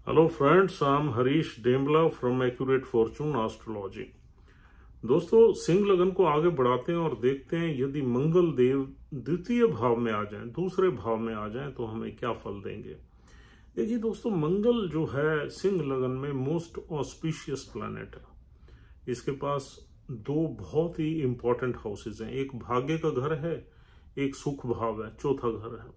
Hello friends, I am Harish Demla from accurate fortune astrology. दोस्तों, सिंह लगन को आगे बढ़ाते हैं और देखते हैं यदि मंगल देव द्वितीय भाव में आ जाएं, दूसरे भाव में आ जाएं तो हमें क्या फल देंगे। देखिए दोस्तों, मंगल जो है सिंह लगन में मोस्ट ऑस्पिशियस प्लैनेट है। इसके पास दो बहुत ही इंपॉर्टेंट हाउसेज हैं, एक भाग्य का घर है, एक सुख भाव है, चौथा घर है।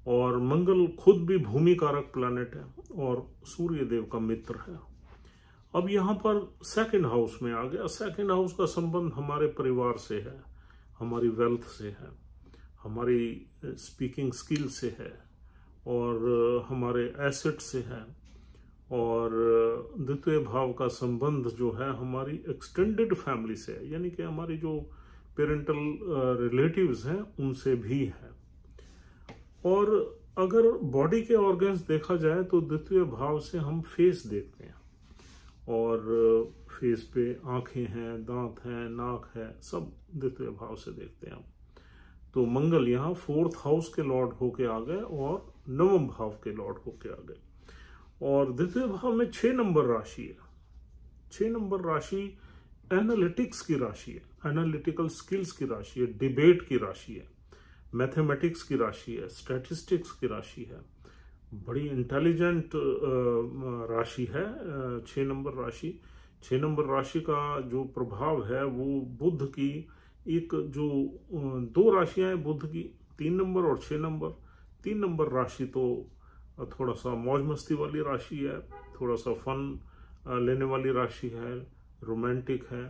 और मंगल खुद भी भूमि कारक प्लैनेट है और सूर्य देव का मित्र है। अब यहाँ पर सेकंड हाउस में आ गया। सेकंड हाउस का संबंध हमारे परिवार से है, हमारी वेल्थ से है, हमारी स्पीकिंग स्किल से है और हमारे एसेट से है। और द्वितीय भाव का संबंध जो है हमारी एक्सटेंडेड फैमिली से है, यानी कि हमारी जो पेरेंटल रिलेटिव्स हैं उनसे भी है। और अगर बॉडी के ऑर्गन्स देखा जाए तो द्वितीय भाव से हम फेस देखते हैं और फेस पे आंखें हैं, दांत हैं, नाक है, सब द्वितीय भाव से देखते हैं हम। तो मंगल यहाँ फोर्थ हाउस के लॉर्ड होके आ गए और नवम भाव के लॉर्ड होके आ गए। और द्वितीय भाव में 6 नंबर राशि है। 6 नंबर राशि एनालिटिक्स की राशि है, एनालिटिकल स्किल्स की राशि है, डिबेट की राशि है, मैथमेटिक्स की राशि है, स्टैटिस्टिक्स की राशि है। बड़ी इंटेलिजेंट राशि है 6 नंबर राशि। 6 नंबर राशि का जो प्रभाव है वो बुध की एक जो 2 राशियां हैं बुध की, 3 नंबर और 6 नंबर। 3 नंबर राशि तो थोड़ा सा मौज मस्ती वाली राशि है, थोड़ा सा फन लेने वाली राशि है, रोमांटिक है।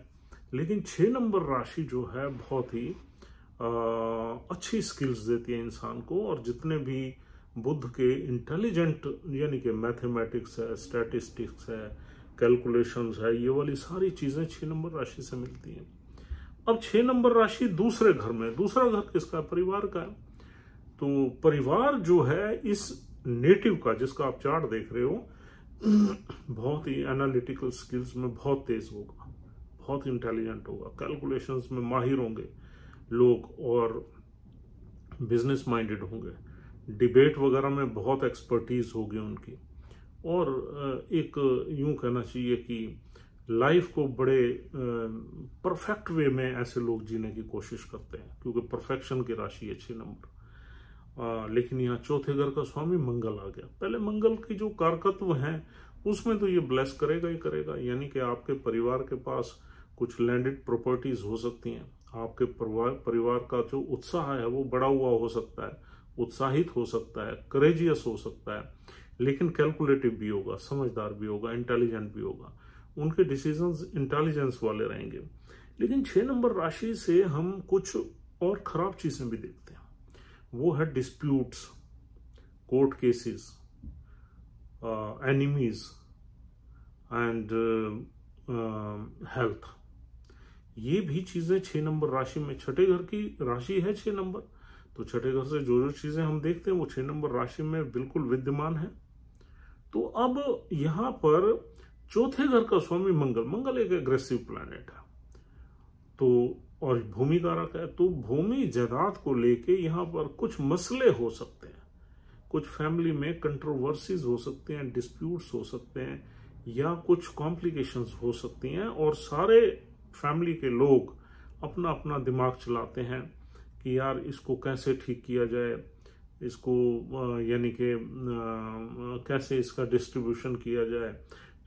लेकिन 6 नंबर राशि जो है बहुत ही अच्छी स्किल्स देती है इंसान को। और जितने भी बुध के इंटेलिजेंट यानी कि मैथमेटिक्स है, स्टैटिस्टिक्स है, कैलकुलेशंस है, ये वाली सारी चीजें 6 नंबर राशि से मिलती हैं। अब 6 नंबर राशि दूसरे घर में, दूसरा घर किसका? परिवार का है। तो परिवार जो है इस नेटिव का, जिसका आप चार्ट देख रहे हो, बहुत ही एनालिटिकल स्किल्स में बहुत तेज होगा, बहुत इंटेलिजेंट होगा, कैलकुलेशंस में माहिर होंगे लोग और बिजनेस माइंडेड होंगे, डिबेट वगैरह में बहुत एक्सपर्टीज होगी उनकी। और एक यूं कहना चाहिए कि लाइफ को बड़े परफेक्ट वे में ऐसे लोग जीने की कोशिश करते हैं, क्योंकि परफेक्शन की राशि है 6 नंबर। लेकिन यहाँ चौथे घर का स्वामी मंगल आ गया। पहले मंगल की जो कारकत्व हैं उसमें तो ये ब्लेस करेगा ही करेगा, यानी कि आपके परिवार के पास कुछ लैंडेड प्रॉपर्टीज हो सकती हैं, आपके परिवार का जो उत्साह है वो बढ़ा हुआ हो सकता है, उत्साहित हो सकता है, करेजियस हो सकता है, लेकिन कैलकुलेटिव भी होगा, समझदार भी होगा, इंटेलिजेंट भी होगा। उनके डिसीजंस इंटेलिजेंस वाले रहेंगे। लेकिन 6 नंबर राशि से हम कुछ और खराब चीजें भी देखते हैं। वो है disputes, court cases, enemies and health. ये भी चीजें 6 नंबर राशि में, छठे घर की राशि है 6 नंबर, तो छठे घर से जो जो चीजें हम देखते हैं वो 6 नंबर राशि में बिल्कुल विद्यमान है। तो अब यहां पर चौथे घर का स्वामी मंगल, मंगल एक एग्रेसिव प्लैनेट है तो, और भूमि कारक है, तो भूमि जायदाद को लेके यहां पर कुछ मसले हो सकते हैं, कुछ फैमिली में कंट्रोवर्सीज हो सकते हैं, डिस्प्यूट्स हो सकते हैं, या कुछ कॉम्प्लिकेशंस हो सकती हैं। और सारे फैमिली के लोग अपना अपना दिमाग चलाते हैं कि यार इसको कैसे ठीक किया जाए, इसको यानी कि कैसे इसका डिस्ट्रीब्यूशन किया जाए।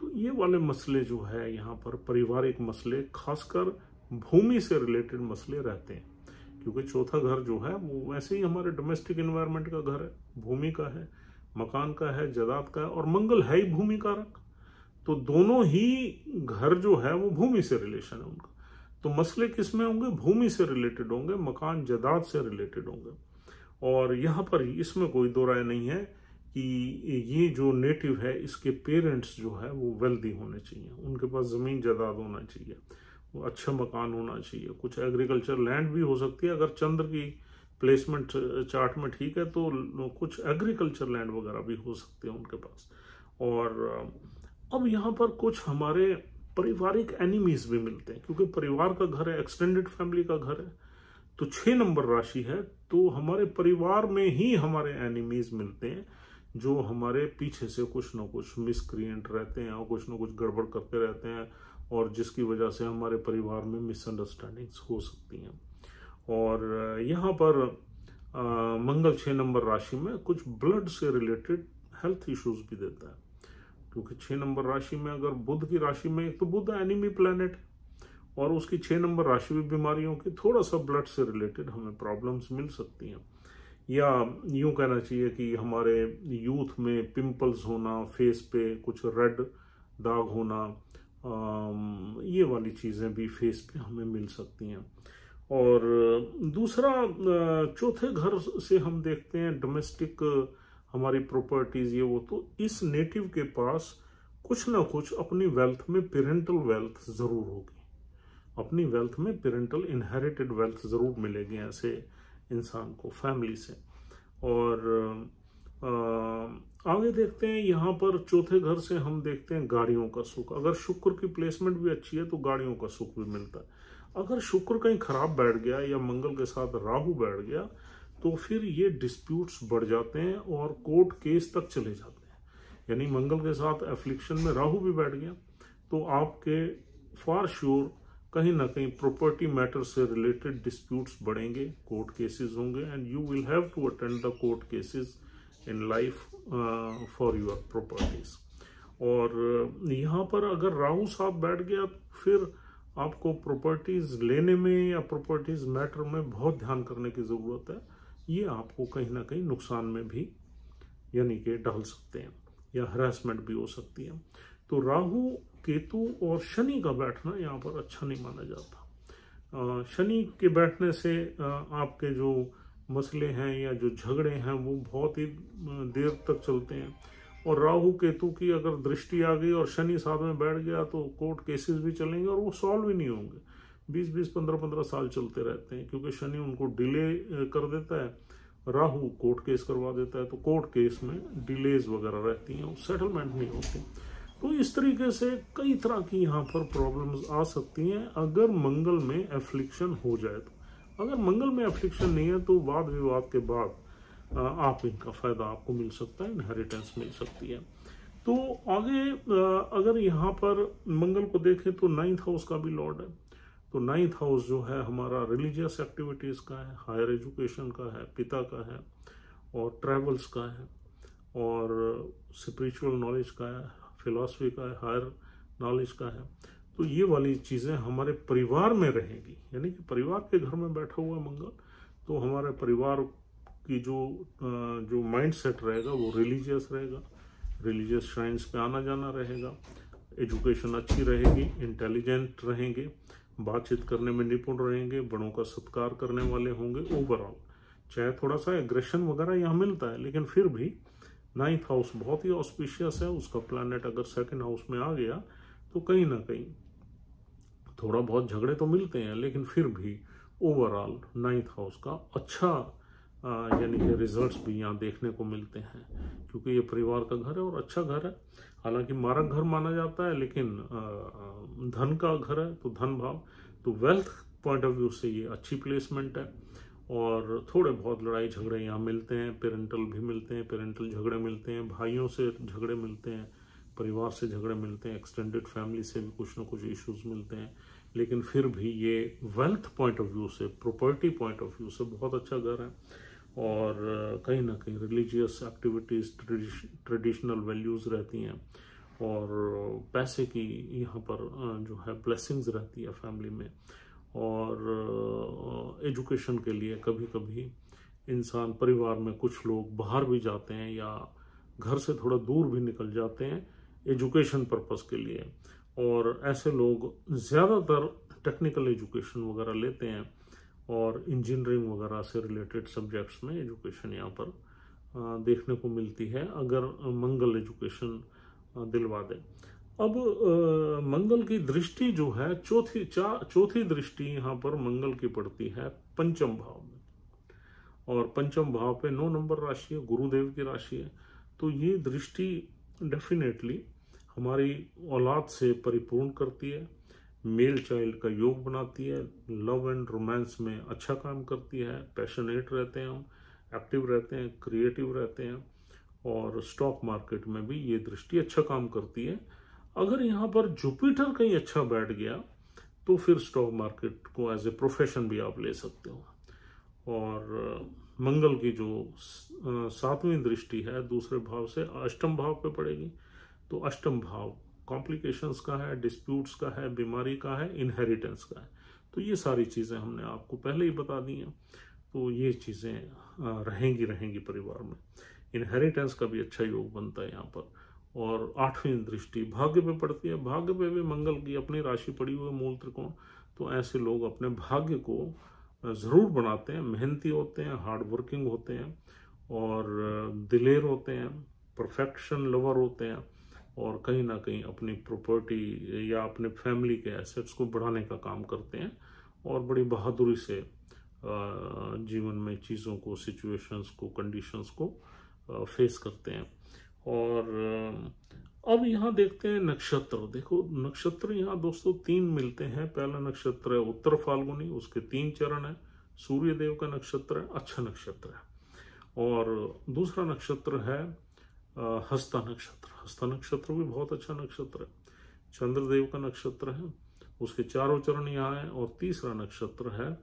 तो ये वाले मसले जो है यहाँ पर पारिवारिक मसले, खासकर भूमि से रिलेटेड मसले रहते हैं, क्योंकि चौथा घर जो है वो वैसे ही हमारे डोमेस्टिक एनवायरनमेंट का घर है, भूमि का है, मकान का है, जायदाद का है, और मंगल है ही भूमि कारक। तो दोनों ही घर जो है वो भूमि से रिलेशन है उनका। तो मसले किस में होंगे? भूमि से रिलेटेड होंगे, मकान जायदाद से रिलेटेड होंगे। और यहाँ पर इसमें कोई दो राय नहीं है कि ये जो नेटिव है इसके पेरेंट्स जो है वो वेल्दी होने चाहिए, उनके पास जमीन जायदाद होना चाहिए, वो अच्छा मकान होना चाहिए, कुछ एग्रीकल्चर लैंड भी हो सकती है, अगर चंद्र की प्लेसमेंट चार्ट में ठीक है तो कुछ एग्रीकल्चर लैंड वगैरह भी हो सकते हैं उनके पास। और अब यहाँ पर कुछ हमारे पारिवारिक एनिमीज भी मिलते हैं, क्योंकि परिवार का घर है, एक्सटेंडेड फैमिली का घर है, तो 6 नंबर राशि है, तो हमारे परिवार में ही हमारे एनिमीज मिलते हैं जो हमारे पीछे से कुछ ना कुछ मिसक्रिएंट रहते हैं और कुछ ना कुछ गड़बड़ करते रहते हैं, और जिसकी वजह से हमारे परिवार में मिसअंडरस्टैंडिंग्स हो सकती हैं। और यहाँ पर मंगल 6 नंबर राशि में कुछ ब्लड से रिलेटेड हेल्थ इश्यूज भी देता है, क्योंकि 6 नंबर राशि में अगर बुध की राशि में, एक तो बुध एनिमी प्लैनेट और उसकी 6 नंबर राशि भी बीमारियों की, थोड़ा सा ब्लड से रिलेटेड हमें प्रॉब्लम्स मिल सकती हैं। या यूं कहना चाहिए कि हमारे यूथ में पिंपल्स होना, फेस पे कुछ रेड दाग होना, ये वाली चीज़ें भी फेस पे हमें मिल सकती हैं। और दूसरा, चौथे घर से हम देखते हैं डोमेस्टिक हमारी प्रॉपर्टीज ये वो, तो इस नेटिव के पास कुछ ना कुछ अपनी वेल्थ में पेरेंटल वेल्थ जरूर होगी, अपनी वेल्थ में पेरेंटल इनहेरिटेड वेल्थ जरूर मिलेगी ऐसे इंसान को फैमिली से। और आगे देखते हैं यहाँ पर चौथे घर से हम देखते हैं गाड़ियों का सुख। अगर शुक्र की प्लेसमेंट भी अच्छी है तो गाड़ियों का सुख भी मिलता है। अगर शुक्र कहीं खराब बैठ गया या मंगल के साथ राहु बैठ गया तो फिर ये डिस्प्यूट्स बढ़ जाते हैं और कोर्ट केस तक चले जाते हैं। यानी मंगल के साथ एफ्लिक्शन में राहु भी बैठ गया तो आपके फॉर श्योर कहीं ना कहीं प्रॉपर्टी मैटर से रिलेटेड डिस्प्यूट्स बढ़ेंगे, कोर्ट केसेस होंगे, and you will have to attend the court cases in life for your properties. और यहाँ पर अगर राहु साथ बैठ गया फिर आपको प्रॉपर्टीज लेने में या प्रॉपर्टीज मैटर में बहुत ध्यान करने की जरूरत है। ये आपको कहीं ना कहीं नुकसान में भी यानी कि डाल सकते हैं या हरासमेंट भी हो सकती है। तो राहु, केतु और शनि का बैठना यहाँ पर अच्छा नहीं माना जाता। शनि के बैठने से आपके जो मसले हैं या जो झगड़े हैं वो बहुत ही देर तक चलते हैं। और राहु केतु की अगर दृष्टि आ गई और शनि साथ में बैठ गया तो कोर्ट केसेस भी चलेंगे और वो सॉल्व ही नहीं होंगे, 20-20, 15-15 साल चलते रहते हैं, क्योंकि शनि उनको डिले कर देता है, राहु कोर्ट केस करवा देता है, तो कोर्ट केस में डिलेज वगैरह रहती हैं, सेटलमेंट नहीं होती। तो इस तरीके से कई तरह की यहाँ पर प्रॉब्लम्स आ सकती हैं अगर मंगल में एफ्लिक्शन हो जाए तो। अगर मंगल में एफ्लिक्शन नहीं है तो वाद विवाद के बाद आप इनका फायदा आपको मिल सकता है, इनहेरिटेंस मिल सकती है। तो आगे अगर यहाँ पर मंगल को देखें तो 9th हाउस का भी लॉर्ड है। तो 9th हाउस जो है हमारा रिलीजियस एक्टिविटीज का है, हायर एजुकेशन का है, पिता का है और ट्रैवल्स का है और स्पिरिचुअल नॉलेज का है, फिलॉसफी का है, हायर नॉलेज का है। तो ये वाली चीजें हमारे परिवार में रहेगी, यानी कि परिवार के घर में बैठा हुआ मंगल, तो हमारे परिवार की जो माइंड सेट रहेगा वो रिलीजियस रहेगा, रिलीजियस श्राइन्स पे आना जाना रहेगा, एजुकेशन अच्छी रहेगी, इंटेलिजेंट रहेंगे, बातचीत करने में निपुण रहेंगे, बड़ों का सत्कार करने वाले होंगे। ओवरऑल चाहे थोड़ा सा एग्रेशन वगैरह यहाँ मिलता है लेकिन फिर भी 9th हाउस बहुत ही ऑस्पिशियस है। उसका प्लैनेट अगर 2nd हाउस में आ गया तो कहीं ना कहीं थोड़ा बहुत झगड़े तो मिलते हैं लेकिन फिर भी ओवरऑल 9th हाउस का अच्छा यानी कि रिजल्ट्स भी यहाँ देखने को मिलते हैं, क्योंकि ये परिवार का घर है और अच्छा घर है। हालांकि मारक घर माना जाता है लेकिन धन का घर है, तो धन भाव, तो वेल्थ पॉइंट ऑफ व्यू से ये अच्छी प्लेसमेंट है। और थोड़े बहुत लड़ाई झगड़े यहाँ मिलते हैं, पेरेंटल भी मिलते हैं, पेरेंटल झगड़े मिलते हैं, भाइयों से झगड़े मिलते हैं, परिवार से झगड़े मिलते हैं, एक्सटेंडेड फैमिली से भी कुछ ना कुछ इश्यूज मिलते हैं। लेकिन फिर भी ये वेल्थ पॉइंट ऑफ व्यू से, प्रॉपर्टी पॉइंट ऑफ व्यू से बहुत अच्छा घर है। और कहीं ना कहीं रिलीजियस एक्टिविटीज, ट्रेडिशनल वैल्यूज रहती हैं और पैसे की यहाँ पर जो है ब्लेसिंग्स रहती है फैमिली में। और एजुकेशन के लिए कभी कभी इंसान, परिवार में कुछ लोग बाहर भी जाते हैं या घर से थोड़ा दूर भी निकल जाते हैं एजुकेशन पर्पस के लिए, और ऐसे लोग ज़्यादातर टेक्निकल एजुकेशन वगैरह लेते हैं और इंजीनियरिंग वगैरह से रिलेटेड सब्जेक्ट्स में एजुकेशन यहाँ पर देखने को मिलती है अगर मंगल एजुकेशन दिलवा दे। अब मंगल की दृष्टि जो है चौथी दृष्टि यहाँ पर मंगल की पड़ती है पंचम भाव में, और पंचम भाव पे 9 नंबर राशि है, गुरुदेव की राशि है। तो ये दृष्टि डेफिनेटली हमारी औलाद से परिपूर्ण करती है, मेल चाइल्ड का योग बनाती है, लव एंड रोमांस में अच्छा काम करती है, पैशनेट रहते हैं हम, एक्टिव रहते हैं, क्रिएटिव रहते हैं और स्टॉक मार्केट में भी ये दृष्टि अच्छा काम करती है। अगर यहाँ पर जुपिटर कहीं अच्छा बैठ गया तो फिर स्टॉक मार्केट को एज ए प्रोफेशन भी आप ले सकते हो। और मंगल की जो 7वीं दृष्टि है दूसरे भाव से अष्टम भाव पे पड़ेगी, तो अष्टम भाव कॉम्प्लिकेशंस का है, डिस्प्यूट्स का है, बीमारी का है, इनहेरिटेंस का है। तो ये सारी चीज़ें हमने आपको पहले ही बता दी हैं, तो ये चीज़ें रहेंगी परिवार में। इनहेरिटेंस का भी अच्छा योग बनता है यहाँ पर। और 8वीं दृष्टि भाग्य पे पड़ती है, भाग्य पे भी मंगल की अपनी राशि पड़ी हुई है मूल त्रिकोण। तो ऐसे लोग अपने भाग्य को ज़रूर बनाते हैं, मेहनती होते हैं, हार्ड वर्किंग होते हैं और दिलेर होते हैं, परफेक्शन लवर होते हैं और कहीं ना कहीं अपनी प्रॉपर्टी या अपने फैमिली के एसेट्स को बढ़ाने का काम करते हैं और बड़ी बहादुरी से जीवन में चीज़ों को, सिचुएशंस को, कंडीशंस को फेस करते हैं। और अब यहाँ देखते हैं नक्षत्र। देखो नक्षत्र यहाँ दोस्तों 3 मिलते हैं। पहला नक्षत्र है उत्तर फाल्गुनी, उसके 3 चरण है। सूर्य देव का नक्षत्र है, अच्छा नक्षत्र है। और दूसरा नक्षत्र है हस्ता नक्षत्र। हस्ता नक्षत्र भी बहुत अच्छा नक्षत्र है। चंद्रदेव का नक्षत्र है, उसके 4 चरण यहाँ है। और तीसरा नक्षत्र है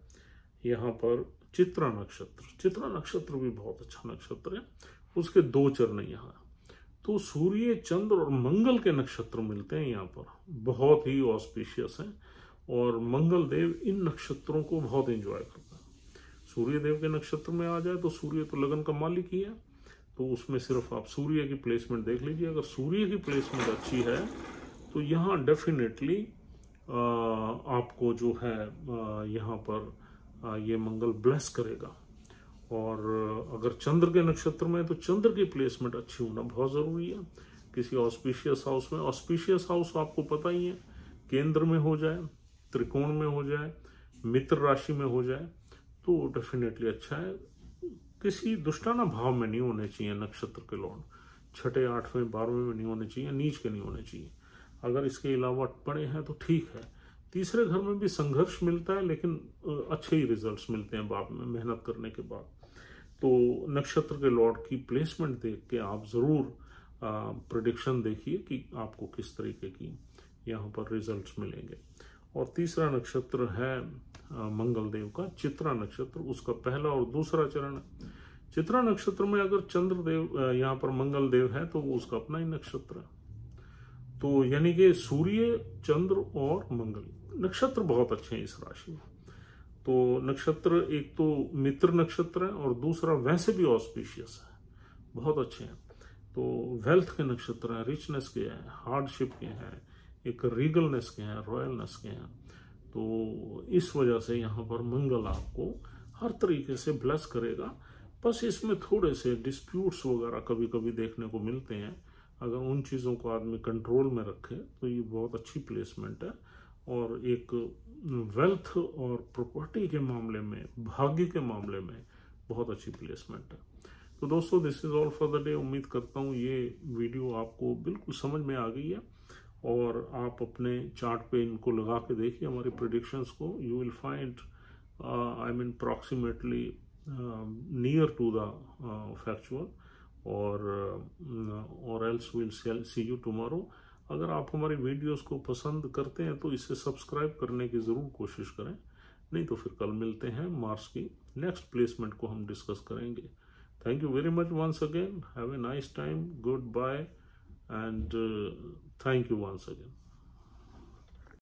यहाँ पर चित्रा नक्षत्र। चित्रा नक्षत्र भी बहुत अच्छा नक्षत्र है, उसके 2 चरण यहाँ है। तो सूर्य, चंद्र और मंगल के नक्षत्र मिलते हैं यहाँ पर, बहुत ही ऑस्पिशियस हैं। और मंगल देव इन नक्षत्रों को बहुत एंजॉय करता है। सूर्य देव के नक्षत्र में आ जाए तो सूर्य तो लगन का मालिक ही है, तो उसमें सिर्फ आप सूर्य की प्लेसमेंट देख लीजिए। अगर सूर्य की प्लेसमेंट अच्छी है तो यहाँ डेफिनेटली आपको जो है यहाँ पर ये मंगल ब्लेस करेगा। और अगर चंद्र के नक्षत्र में है तो चंद्र की प्लेसमेंट अच्छी होना बहुत ज़रूरी है। किसी ऑस्पिशियस हाउस में, ऑस्पिशियस हाउस आपको पता ही है, केंद्र में हो जाए, त्रिकोण में हो जाए, मित्र राशि में हो जाए तो डेफिनेटली अच्छा है। किसी दुष्टाना भाव में नहीं होने चाहिए नक्षत्र के लॉर्ड, 6, 8वें, 12वें में नहीं होने चाहिए, नीच के नहीं होने चाहिए। अगर इसके अलावा पड़े हैं तो ठीक है। तीसरे घर में भी संघर्ष मिलता है लेकिन अच्छे ही रिजल्ट्स मिलते हैं बाद में मेहनत करने के बाद। तो नक्षत्र के लॉर्ड की प्लेसमेंट देख के आप ज़रूर प्रेडिक्शन देखिए कि आपको किस तरीके की यहाँ पर रिजल्ट्स मिलेंगे। और तीसरा नक्षत्र है मंगल देव का चित्रा नक्षत्र, उसका पहला और दूसरा चरण है। चित्रा नक्षत्र में अगर चंद्रदेव यहाँ पर मंगल देव है तो वो उसका अपना ही नक्षत्र है। तो यानी कि सूर्य, चंद्र और मंगल नक्षत्र बहुत अच्छे हैं इस राशि में। तो नक्षत्र एक तो मित्र नक्षत्र है और दूसरा वैसे भी ऑस्पिशियस है, बहुत अच्छे हैं। तो वेल्थ के नक्षत्र हैं, रिचनेस के हैं, हार्डशिप के हैं, एक रीगलनेस के हैं, रॉयलनेस के हैं। तो इस वजह से यहाँ पर मंगल आपको हर तरीके से ब्लेस करेगा। बस इसमें थोड़े से डिस्प्यूट्स वगैरह कभी कभी देखने को मिलते हैं। अगर उन चीज़ों को आदमी कंट्रोल में रखे तो ये बहुत अच्छी प्लेसमेंट है। और एक वेल्थ और प्रॉपर्टी के मामले में, भाग्य के मामले में बहुत अच्छी प्लेसमेंट है। तो दोस्तों this is all for the day. उम्मीद करता हूँ ये वीडियो आपको बिल्कुल समझ में आ गई है और आप अपने चार्ट पे इनको लगा के देखिए हमारी प्रेडिक्शंस को। You will find I mean approximately near to the factual और else will see you tomorrow. अगर आप हमारी वीडियोस को पसंद करते हैं तो इसे सब्सक्राइब करने की ज़रूर कोशिश करें, नहीं तो फिर कल मिलते हैं। मार्स की नेक्स्ट प्लेसमेंट को हम डिस्कस करेंगे। Thank you very much once again. Have a nice time, goodbye and thank you once again.